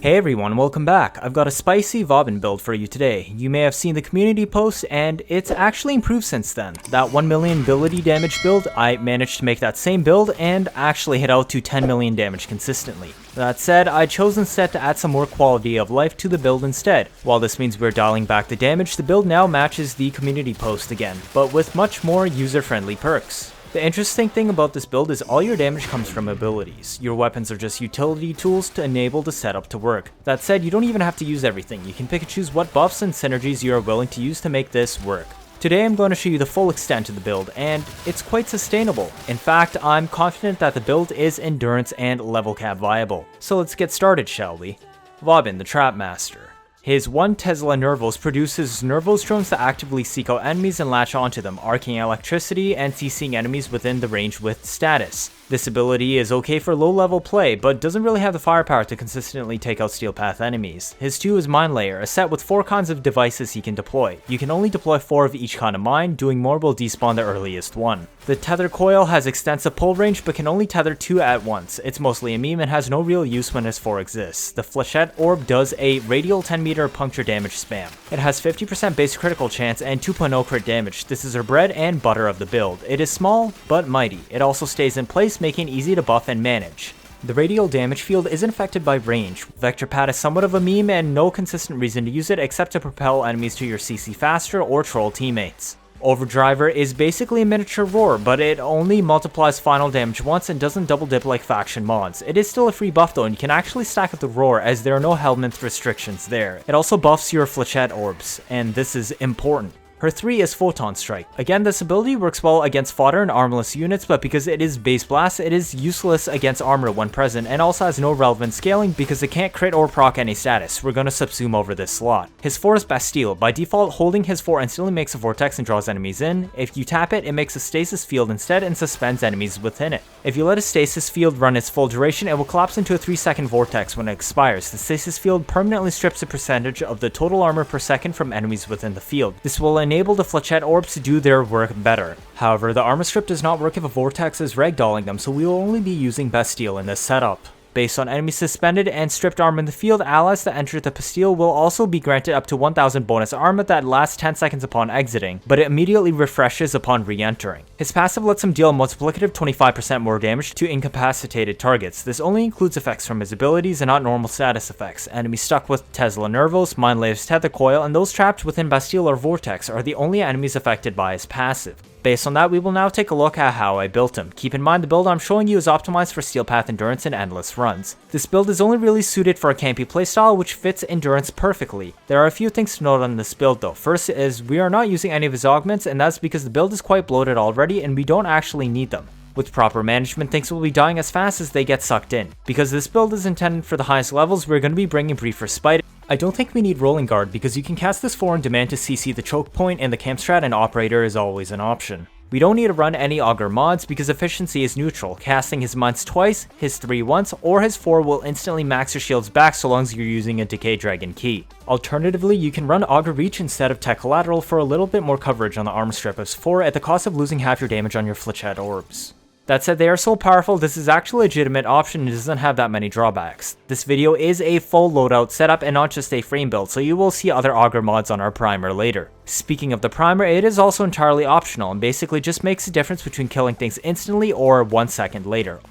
Hey everyone, welcome back. I've got a spicy Vauban build for you today. You may have seen the community post and it's actually improved since then. That 1 million ability damage build, I managed to make that same build and actually hit out to 10 million damage consistently. That said, I chose instead to add some more quality of life to the build instead. While this means we're dialing back the damage, the build now matches the community post again, but with much more user-friendly perks. The interesting thing about this build is all your damage comes from abilities. Your weapons are just utility tools to enable the setup to work. That said, you don't even have to use everything. You can pick and choose what buffs and synergies you are willing to use to make this work. Today I'm going to show you the full extent of the build, and it's quite sustainable. In fact, I'm confident that the build is endurance and level cap viable. So let's get started, shall we? Vauban, the Trap Master. His 1 Tesla Nervos produces Nervos drones to actively seek out enemies and latch onto them, arcing electricity and CCing enemies within the range with status. This ability is okay for low level play, but doesn't really have the firepower to consistently take out Steel Path enemies. His 2 is Mine Layer, a set with 4 kinds of devices he can deploy. You can only deploy 4 of each kind of mine, doing more will despawn the earliest one. The Tether Coil has extensive pull range but can only tether 2 at once. It's mostly a meme and has no real use when his 4 exists. The Flechette Orb does a radial 10 meter puncture damage spam. It has 50% base critical chance and 2.0 crit damage. This is her bread and butter of the build. It is small but mighty. It also stays in place, making it easy to buff and manage. The radial damage field isn't affected by range. Vector Pad is somewhat of a meme and no consistent reason to use it except to propel enemies to your CC faster or troll teammates. Overdriver is basically a miniature roar, but it only multiplies final damage once and doesn't double dip like faction mods. It is still a free buff though, and you can actually stack up the roar as there are no helmet restrictions there. It also buffs your Flechette orbs, and this is important. Her 3 is Photon Strike. Again, this ability works well against fodder and armorless units, but because it is base blast, it is useless against armor when present, and also has no relevant scaling because it can't crit or proc any status. We're gonna subsume over this slot. His 4 is Bastille. By default, holding his 4 instantly makes a vortex and draws enemies in. If you tap it, it makes a stasis field instead and suspends enemies within it. If you let a stasis field run its full duration, it will collapse into a 3-second vortex when it expires. The stasis field permanently strips a percentage of the total armor per second from enemies within the field. This will enable the Flechette orbs to do their work better. However, the armor strip does not work if a vortex is ragdolling them, so we will only be using Bastille in this setup. Based on enemies suspended and stripped armor in the field, allies that enter the Bastille will also be granted up to 1000 bonus armor that lasts 10 seconds upon exiting, but it immediately refreshes upon re-entering. His passive lets him deal a multiplicative 25% more damage to incapacitated targets. This only includes effects from his abilities and not normal status effects. Enemies stuck with Tesla Nervos, Mine Layer's Tether Coil, and those trapped within Bastille or Vortex are the only enemies affected by his passive. Based on that, we will now take a look at how I built him. Keep in mind the build I'm showing you is optimized for Steel Path endurance and endless runs. This build is only really suited for a campy playstyle which fits endurance perfectly. There are a few things to note on this build though. First is we are not using any of his augments, and that's because the build is quite bloated already and we don't actually need them. With proper management, things will be dying as fast as they get sucked in. Because this build is intended for the highest levels, we're going to be bringing Briefer Spite. I don't think we need Rolling Guard because you can cast this 4 on demand to CC the choke point, and the camp strat and operator is always an option. We don't need to run any augur mods because efficiency is neutral. Casting his mines twice, his 3 once, or his 4 will instantly max your shields back so long as you're using a Decay Dragon key. Alternatively, you can run Augur Reach instead of Tech Collateral for a little bit more coverage on the armor strip as 4 at the cost of losing half your damage on your Flechette orbs. That said, they are so powerful, this is actually a legitimate option and doesn't have that many drawbacks. This video is a full loadout setup and not just a frame build, so you will see other augur mods on our primer later. Speaking of the primer, it is also entirely optional and basically just makes a difference between killing things instantly or 1 second later.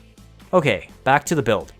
Okay, back to the build.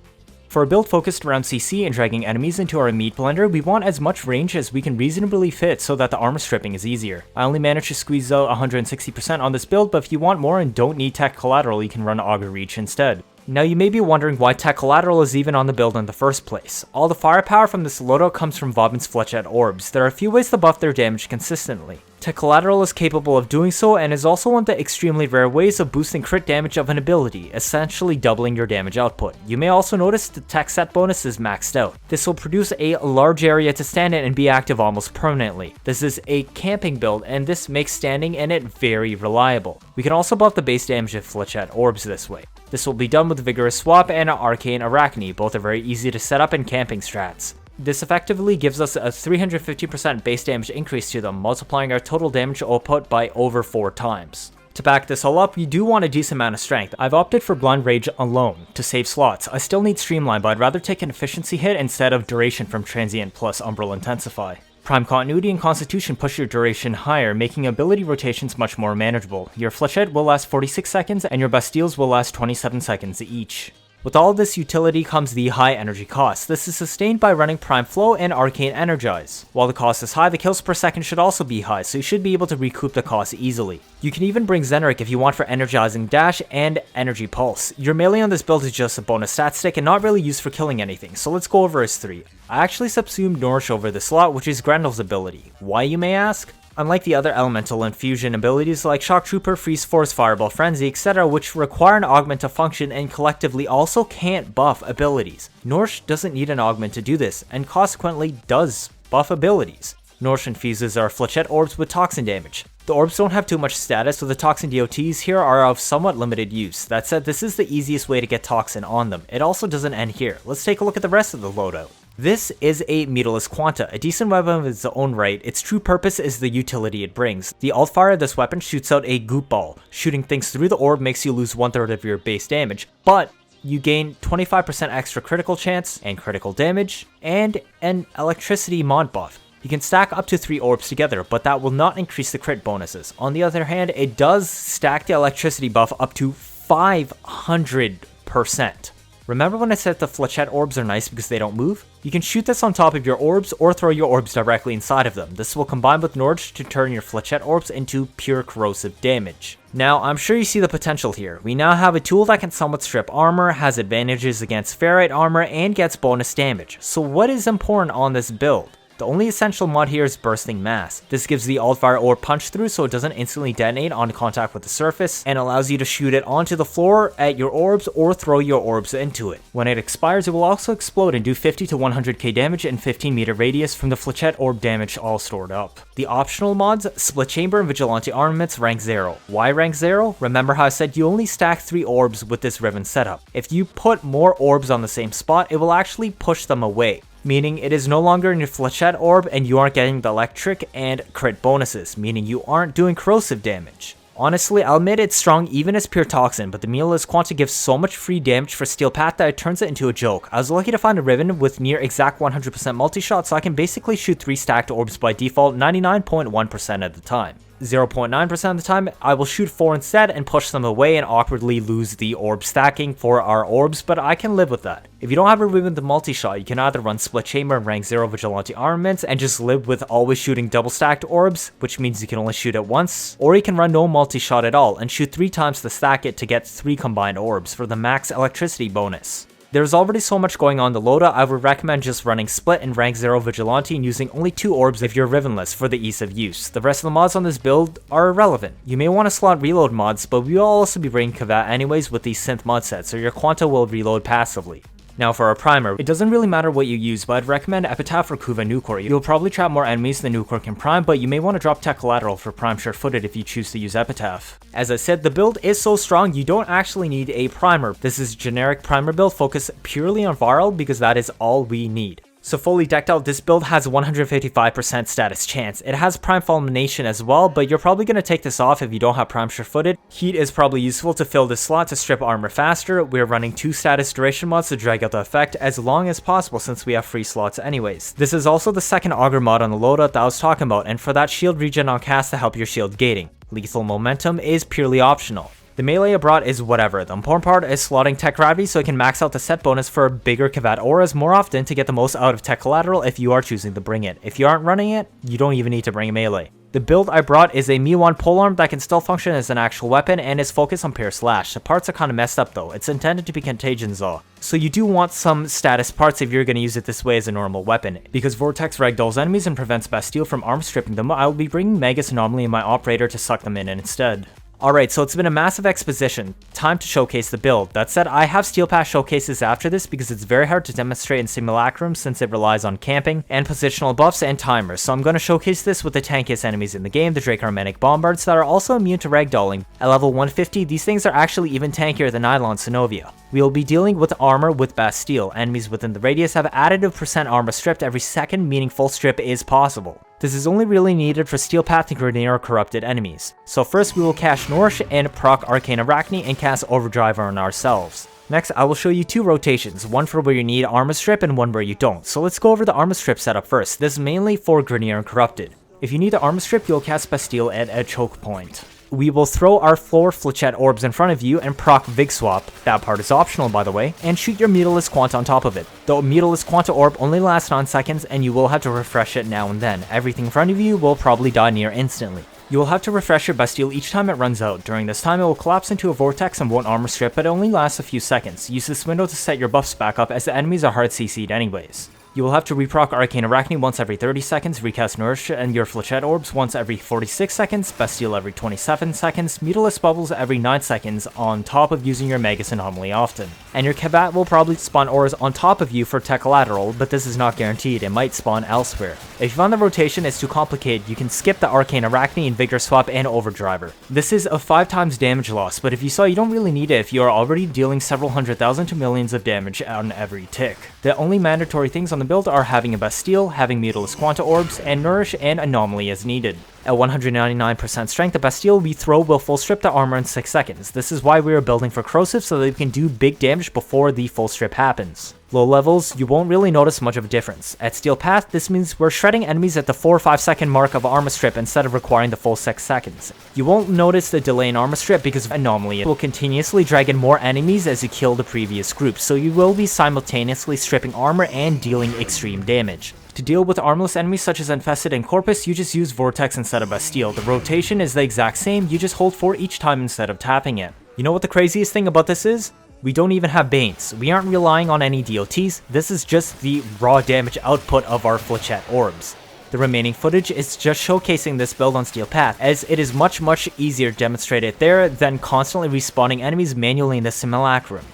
For a build focused around CC and dragging enemies into our meat blender, we want as much range as we can reasonably fit so that the armor stripping is easier. I only managed to squeeze out 160% on this build, but if you want more and don't need Tech Collateral, you can run Augur Reach instead. Now you may be wondering why Tech Collateral is even on the build in the first place. All the firepower from this loadout comes from Vauban's Flechette orbs. There are a few ways to buff their damage consistently. Tech Collateral is capable of doing so and is also one of the extremely rare ways of boosting crit damage of an ability, essentially doubling your damage output. You may also notice the tech set bonus is maxed out. This will produce a large area to stand in and be active almost permanently. This is a camping build and this makes standing in it very reliable. We can also buff the base damage of Flechette orbs this way. This will be done with Vigorous Swap and Arcane Arachne, both are very easy to set up in camping strats. This effectively gives us a 350% base damage increase to them, multiplying our total damage output by over 4 times. To back this all up, you do want a decent amount of strength. I've opted for Blind Rage alone to save slots. I still need Streamline, but I'd rather take an efficiency hit instead of duration from Transient plus Umbral Intensify. Prime Continuity and Constitution push your duration higher, making ability rotations much more manageable. Your Flechette will last 46 seconds, and your Bastilles will last 27 seconds each. With all this utility comes the high energy cost. This is sustained by running Prime Flow and Arcane Energize. While the cost is high, the kills per second should also be high, so you should be able to recoup the cost easily. You can even bring Zeneric if you want for Energizing Dash and Energy Pulse. Your melee on this build is just a bonus stat stick and not really used for killing anything, so let's go over his 3. I actually subsumed Nourish over the slot, which is Grendel's ability. Why, you may ask? Unlike the other elemental infusion abilities like Shock Trooper, Freeze Force, Fireball Frenzy, etc., which require an augment to function and collectively also can't buff abilities, Nourish doesn't need an augment to do this, and consequently does buff abilities. Nourish infuses our Flechette orbs with toxin damage. The orbs don't have too much status, so the toxin DOTs here are of somewhat limited use. That said, this is the easiest way to get toxin on them. It also doesn't end here. Let's take a look at the rest of the loadout. This is a meterless Quanta, a decent weapon of its own right. Its true purpose is the utility it brings. The alt fire of this weapon shoots out a goop ball. Shooting things through the orb makes you lose 1/3 of your base damage, but you gain 25% extra critical chance and critical damage, and an electricity mod buff. You can stack up to 3 orbs together, but that will not increase the crit bonuses. On the other hand, it does stack the electricity buff up to 500%. Remember when I said the Flechette orbs are nice because they don't move? You can shoot this on top of your orbs or throw your orbs directly inside of them. This will combine with Nourish to turn your Flechette orbs into pure corrosive damage. Now, I'm sure you see the potential here. We now have a tool that can somewhat strip armor, has advantages against Firerate armor, and gets bonus damage. So what is important on this build? The only essential mod here is Bursting Mass. This gives the Alt-Fire orb punch through so it doesn't instantly detonate on contact with the surface, and allows you to shoot it onto the floor at your orbs or throw your orbs into it. When it expires, it will also explode and do 50 to 100k damage in 15 meter radius from the Flechette orb damage all stored up. The optional mods, Split Chamber and Vigilante Armaments rank 0. Why rank 0? Remember how I said you only stack 3 orbs with this Riven setup. If you put more orbs on the same spot, it will actually push them away, meaning it is no longer in your Flechette orb and you aren't getting the electric and crit bonuses, meaning you aren't doing corrosive damage. Honestly, I'll admit it's strong even as pure toxin, but the meterless Quanta gives so much free damage for Steel Path that it turns it into a joke. I was lucky to find a Riven with near exact 100% multi-shot, so I can basically shoot 3 stacked orbs by default 99.1% of the time. 0.9% of the time, I will shoot 4 instead and push them away and awkwardly lose the orb stacking for our orbs, but I can live with that. If you don't have a Riven with the multi-shot, you can either run Split Chamber and rank 0 Vigilante Armaments and just live with always shooting double stacked orbs, which means you can only shoot it once, or you can run no multi-shot at all and shoot 3 times to stack it to get 3 combined orbs for the max electricity bonus. There's already so much going on in the loadout, I would recommend just running Split and rank 0 Vigilante and using only 2 orbs if you're Rivenless for the ease of use. The rest of the mods on this build are irrelevant. You may want to slot reload mods, but we will also be bringing Kavat anyways with the synth mod set, so your Quanta will reload passively. Now for our primer, it doesn't really matter what you use, but I'd recommend Epitaph or Kuva Nucor. You'll probably trap more enemies than Nucor can prime, but you may want to drop Tech Collateral for prime sure-footed if you choose to use Epitaph. As I said, the build is so strong you don't actually need a primer. This is generic primer build focused purely on viral because that is all we need. So fully decked out, this build has 155% status chance. It has Prime Fulmination as well, but you're probably going to take this off if you don't have Prime Sure-Footed. Heat is probably useful to fill this slot to strip armor faster. We're running 2 status duration mods to drag out the effect as long as possible since we have free slots anyways. This is also the second Augur mod on the loadout that I was talking about, and for that shield regen on cast to help your shield gating. Lethal Momentum is purely optional. The melee I brought is whatever. The important part is slotting Tech Gravity so I can max out the set bonus for bigger Kavat auras more often to get the most out of Tech Collateral if you are choosing to bring it. If you aren't running it, you don't even need to bring a melee. The build I brought is a Mi-1 polearm that can still function as an actual weapon and is focused on Pierce Slash. The parts are kinda messed up though. It's intended to be Contagion Zaw. So you do want some status parts if you're going to use it this way as a normal weapon. Because Vortex ragdolls enemies and prevents Bastille from arm stripping them, I will be bringing Magus Anomaly in my operator to suck them in instead. Alright, so it's been a massive exposition. Time to showcase the build. That said, I have Steel Pass showcases after this because it's very hard to demonstrate in Simulacrum since it relies on camping and positional buffs and timers. So I'm going to showcase this with the tankiest enemies in the game, the Dracarmanic Bombards, that are also immune to ragdolling. At level 150, these things are actually even tankier than Nylon Synovia. We will be dealing with armor with Bastille. Enemies within the radius have additive % armor stripped every second, meaning full strip is possible. This is only really needed for Steel Path and Grenadier corrupted enemies. So first we will cast Nourish and proc Arcane Arachne and cast Overdrive on ourselves. Next, I will show you 2 rotations, one for where you need Armor Strip and one where you don't. So let's go over the Armor Strip setup first. This is mainly for Grenadier and Corrupted. If you need the Armor Strip, you'll cast Bastille at a choke point. We will throw our 4 Flechette orbs in front of you and proc Vig Swap, that part is optional by the way, and shoot your Mutalist Quanta on top of it. The Mutalist Quanta orb only lasts 9 seconds and you will have to refresh it now and then. Everything in front of you will probably die near instantly. You will have to refresh your Bastille each time it runs out. During this time it will collapse into a vortex and won't armor strip, but it only lasts a few seconds. Use this window to set your buffs back up as the enemies are hard CC'd anyways. You will have to reproc Arcane Arachne once every 30 seconds, recast Nourish and your Flechette orbs once every 46 seconds, Bastille every 27 seconds, Mutalist Bubbles every 9 seconds on top of using your Magus Anomaly often. And your Kavat will probably spawn auras on top of you for tech collateral, but this is not guaranteed, it might spawn elsewhere. If you find the rotation is too complicated, you can skip the Arcane Arachne and Vigor Swap and Overdriver. This is a 5 times damage loss, but if you saw you don't really need it if you are already dealing several 100,000 to millions of damage on every tick. The only mandatory things on the build are having a Bastille, having Mutalist Quanta orbs, and Nourish and Anomaly as needed. At 199% strength, the Bastille we throw will full strip the armor in 6 seconds. This is why we are building for Corrosive so that we can do big damage before the full strip happens. Low levels, you won't really notice much of a difference. At Steel Path, this means we're shredding enemies at the 4 or 5 second mark of armor strip instead of requiring the full 6 seconds. You won't notice the delay in armor strip because Anomaly will continuously drag in more enemies as you kill the previous group, so you will be simultaneously stripping armor and dealing extreme damage. To deal with armless enemies such as Infested and Corpus, you just use Vortex instead of Bastille. The rotation is the exact same, you just hold 4 each time instead of tapping it. You know what the craziest thing about this is? We don't even have Banes. We aren't relying on any DOTs, this is just the raw damage output of our Flechette orbs. The remaining footage is just showcasing this build on Steel Path, as it is much easier to demonstrate it there than constantly respawning enemies manually in the simulacrum.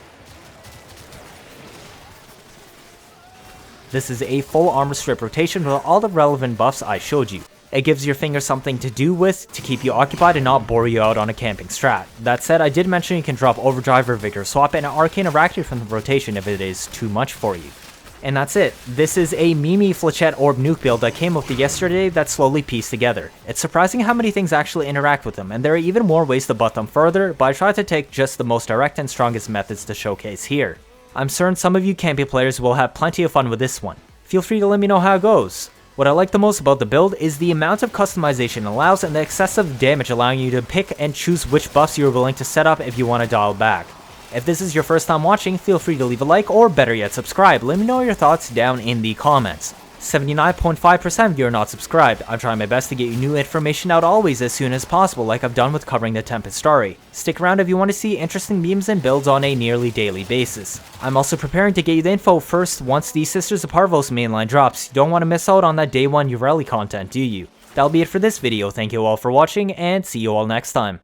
This is a full armor strip rotation with all the relevant buffs I showed you. It gives your finger something to do with to keep you occupied and not bore you out on a camping strat. That said, I did mention you can drop Overdrive or Vigor Swap and Arcane Arachne from the rotation if it is too much for you. And that's it. This is a Mimi Flechette Orb nuke build that came up yesterday that slowly pieced together. It's surprising how many things actually interact with them, and there are even more ways to butt them further, but I tried to take just the most direct and strongest methods to showcase here. I'm certain some of you camping players will have plenty of fun with this one. Feel free to let me know how it goes. What I like the most about the build is the amount of customization it allows and the excessive damage allowing you to pick and choose which buffs you are willing to set up if you want to dial back. If this is your first time watching, feel free to leave a like or better yet subscribe. Let me know your thoughts down in the comments. 79.5% of you are not subscribed. I'm trying my best to get you new information out always as soon as possible, like I've done with covering the Tempest story. Stick around if you want to see interesting memes and builds on a nearly daily basis. I'm also preparing to get you the info first once the Sisters of Parvos mainline drops. You don't want to miss out on that day 1 Ureli content, do you? That'll be it for this video. Thank you all for watching and see you all next time.